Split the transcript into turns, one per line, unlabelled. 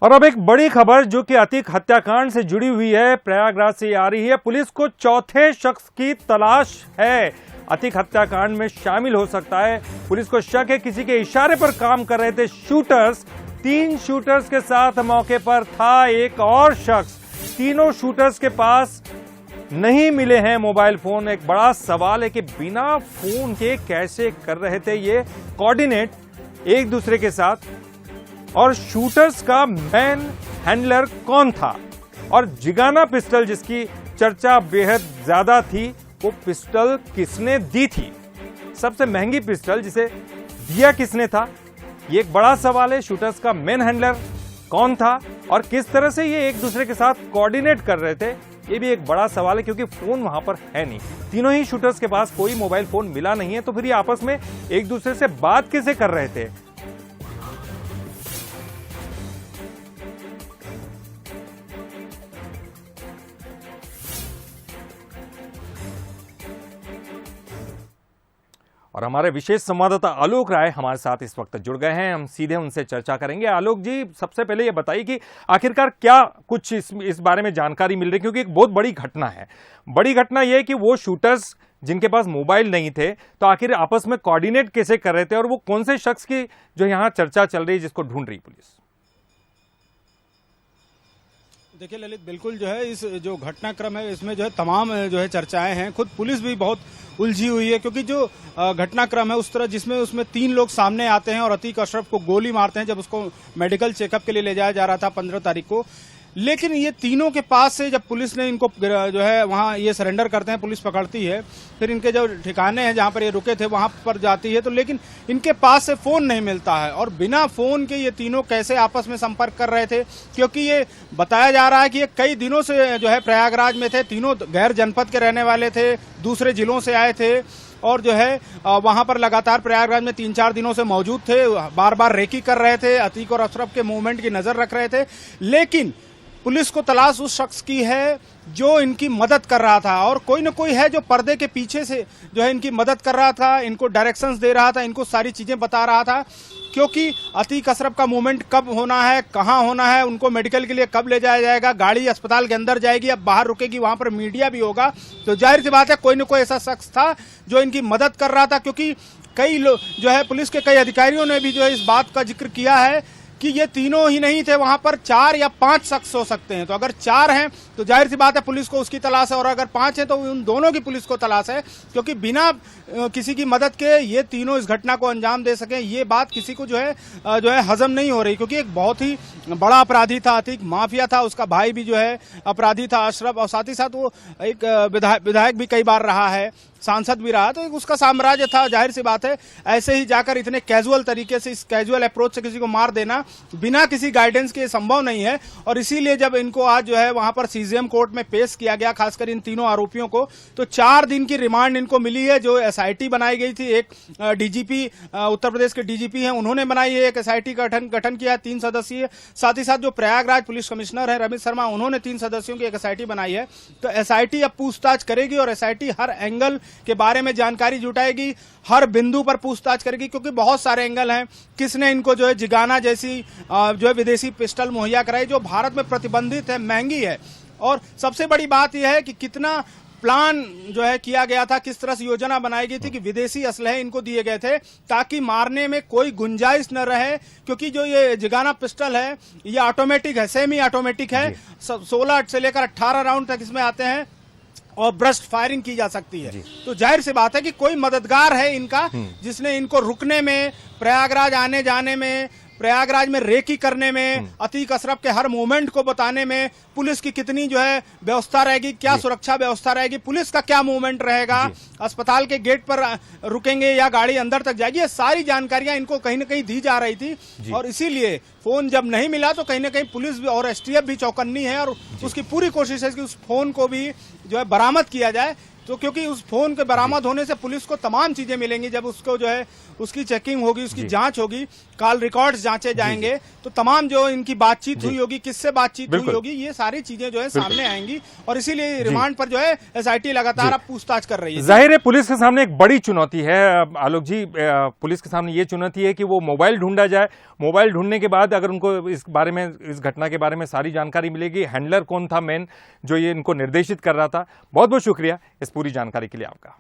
और अब एक बड़ी खबर जो कि अतीक हत्याकांड से जुड़ी हुई है, प्रयागराज से आ रही है। पुलिस को चौथे शख्स की तलाश है। अतीक हत्याकांड में शामिल हो सकता है। पुलिस को शक है किसी के इशारे पर काम कर रहे थे शूटर्स। 3 शूटर्स के साथ मौके पर था एक और शख्स। तीनों शूटर्स के पास नहीं मिले हैं मोबाइल फोन। एक बड़ा सवाल है कि बिना फोन के कैसे कर रहे थे ये कोऑर्डिनेट एक दूसरे के साथ, और शूटर्स का मैन हैंडलर कौन था, और जिगाना पिस्टल जिसकी चर्चा बेहद ज्यादा थी, वो पिस्टल किसने दी थी। सबसे महंगी पिस्टल जिसे दिया किसने था, ये एक बड़ा सवाल है। शूटर्स का मैन हैंडलर कौन था और किस तरह से ये एक दूसरे के साथ कोऑर्डिनेट कर रहे थे, ये भी एक बड़ा सवाल है, क्योंकि फोन वहां पर है नहीं। तीनों ही शूटर्स के पास कोई मोबाइल फोन मिला नहीं है, तो फिर ये आपस में एक दूसरे से बात कैसे कर रहे थे। और हमारे विशेष संवाददाता आलोक राय हमारे साथ इस वक्त जुड़ गए हैं। हम सीधे उनसे चर्चा करेंगे। आलोक जी, सबसे पहले ये बताइए कि आखिरकार क्या कुछ इस बारे में जानकारी मिल रही है, क्योंकि एक बहुत बड़ी घटना है। बड़ी घटना यह है कि वो शूटर्स जिनके पास मोबाइल नहीं थे, तो आखिर आपस में कोऑर्डिनेट कैसे कर रहे थे, और वो कौन से शख्स की जो यहाँ चर्चा चल रही है जिसको ढूंढ रही पुलिस।
देखिए ललित, बिल्कुल जो है इस जो घटनाक्रम है इसमें जो है तमाम जो है चर्चाएं हैं। खुद पुलिस भी बहुत उलझी हुई है, क्योंकि जो घटनाक्रम है उस तरह जिसमें उसमें 3 लोग सामने आते हैं और अतीक अशरफ को गोली मारते हैं जब उसको मेडिकल चेकअप के लिए ले जाया जा रहा था 15 तारीख को। लेकिन ये तीनों के पास से जब पुलिस ने इनको जो है वहाँ ये सरेंडर करते हैं, पुलिस पकड़ती है, फिर इनके जो ठिकाने हैं जहाँ पर ये रुके थे वहाँ पर जाती है, तो लेकिन इनके पास से फोन नहीं मिलता है। और बिना फोन के ये तीनों कैसे आपस में संपर्क कर रहे थे, क्योंकि ये बताया जा रहा है कि ये कई दिनों से जो है प्रयागराज में थे। तीनों गैर जनपद के रहने वाले थे, दूसरे जिलों से आए थे, और जो है वहां पर लगातार प्रयागराज में 3-4 दिनों से मौजूद थे। बार बार रेकी कर रहे थे, अतीक और अशरफ के मूवमेंट की नजर रख रहे थे। लेकिन पुलिस को तलाश उस शख्स की है जो इनकी मदद कर रहा था, और कोई न कोई है जो पर्दे के पीछे से जो है इनकी मदद कर रहा था, इनको डायरेक्शंस दे रहा था, इनको सारी चीजें बता रहा था। क्योंकि अतीक अशरफ का मूवमेंट कब होना है, कहां होना है, उनको मेडिकल के लिए कब ले जाया जाएगा, गाड़ी अस्पताल के अंदर जाएगी, अब बाहर रुकेगी, वहां पर मीडिया भी होगा, तो जाहिर सी बात है कोई न कोई ऐसा शख्स था जो इनकी मदद कर रहा था। क्योंकि कई लोग जो है पुलिस के कई अधिकारियों ने भी जो है इस बात का जिक्र किया है कि ये तीनों ही नहीं थे, वहां पर 4 या 5 शख्स हो सकते हैं। तो अगर 4 हैं तो जाहिर सी बात है पुलिस को उसकी तलाश है, और अगर 5 हैं तो उन दोनों की पुलिस को तलाश है, क्योंकि बिना किसी की मदद के ये तीनों इस घटना को अंजाम दे सके, ये बात किसी को जो है हजम नहीं हो रही। क्योंकि एक बहुत ही बड़ा अपराधी था अतीक, माफिया था, उसका भाई भी जो है अपराधी था अशरफ, और साथ ही साथ वो एक विधायक भी कई बार रहा है, सांसद भी रहा, तो उसका साम्राज्य था। जाहिर सी बात है ऐसे ही जाकर इतने कैजुअल तरीके से, इस कैजुअल अप्रोच से किसी को मार देना बिना किसी गाइडेंस के संभव नहीं है। और इसीलिए जब इनको आज जो है वहां पर सीजेएम कोर्ट में पेश किया गया, खासकर इन तीनों आरोपियों को, तो 4 दिन की रिमांड इनको मिली है। जो एसआईटी बनाई गई थी, एक डीजीपी उत्तर प्रदेश के डीजीपी हैं उन्होंने बनाई है, एक एसआईटी का गठन किया 3 सदस्यीय। साथ ही साथ जो प्रयागराज पुलिस कमिश्नर है रमेश शर्मा, उन्होंने 3 सदस्यों की एक एसआईटी बनाई है। तो एसआईटी अब पूछताछ करेगी, और एसआईटी हर एंगल के बारे में जानकारी जुटाएगी, हर बिंदु पर पूछताछ करेगी, क्योंकि बहुत सारे एंगल हैं। किसने इनको जो है जिगाना जैसी जो है विदेशी पिस्टल मुहैया कराई, जो भारत में प्रतिबंधित है, महंगी है। और सबसे बड़ी बात यह है कि कितना प्लान जो है किया गया था, किस तरह से योजना बनाई गई थी कि विदेशी असलहे इनको दिए गए थे ताकि मारने में कोई गुंजाइश न रहे। क्योंकि जो ये जिगाना पिस्टल है ये ऑटोमेटिक है, सेमी ऑटोमेटिक है, 16 से लेकर 18 राउंड तक इसमें आते हैं, और ब्रस्ट फायरिंग की जा सकती है। तो जाहिर सी बात है कि कोई मददगार है इनका, जिसने इनको रुकने में, प्रयागराज आने जाने में, प्रयागराज में रेकी करने में, अतीक अशरफ के हर मूवमेंट को बताने में, पुलिस की कितनी जो है व्यवस्था रहेगी, क्या सुरक्षा व्यवस्था रहेगी, पुलिस का क्या मूवमेंट रहेगा, अस्पताल के गेट पर रुकेंगे या गाड़ी अंदर तक जाएगी, ये सारी जानकारियां इनको कहीं ना कहीं दी जा रही थी। और इसीलिए फोन जब नहीं मिला तो कहीं ना कहीं पुलिस भी और एसटीएफ भी चौकन्नी है, और उसकी पूरी कोशिश है कि उस फोन को भी जो है बरामद किया जाए, तो क्योंकि उस फोन के बरामद होने से पुलिस को तमाम चीजें मिलेंगी, जब उसको जो है उसकी चेकिंग होगी, उसकी जांच होगी, कॉल रिकॉर्ड्स जांचे जाएंगे, तो तमाम जो इनकी बातचीत हुई होगी, किससे बातचीत हुई होगी, ये सारी चीजें जो है सामने आएंगी। और इसीलिए रिमांड पर जो है एसआईटी लगातार अब पूछताछ कर रही है।
जाहिर है पुलिस के सामने एक बड़ी चुनौती है आलोक जी, पुलिस के सामने ये चुनौती है कि वो मोबाइल ढूंढा जाए। मोबाइल ढूंढने के बाद अगर उनको इस बारे में, इस घटना के बारे में सारी जानकारी मिलेगी, हैंडलर कौन था मेन जो ये इनको निर्देशित कर रहा था। बहुत बहुत शुक्रिया इस पूरी जानकारी के लिए आपका।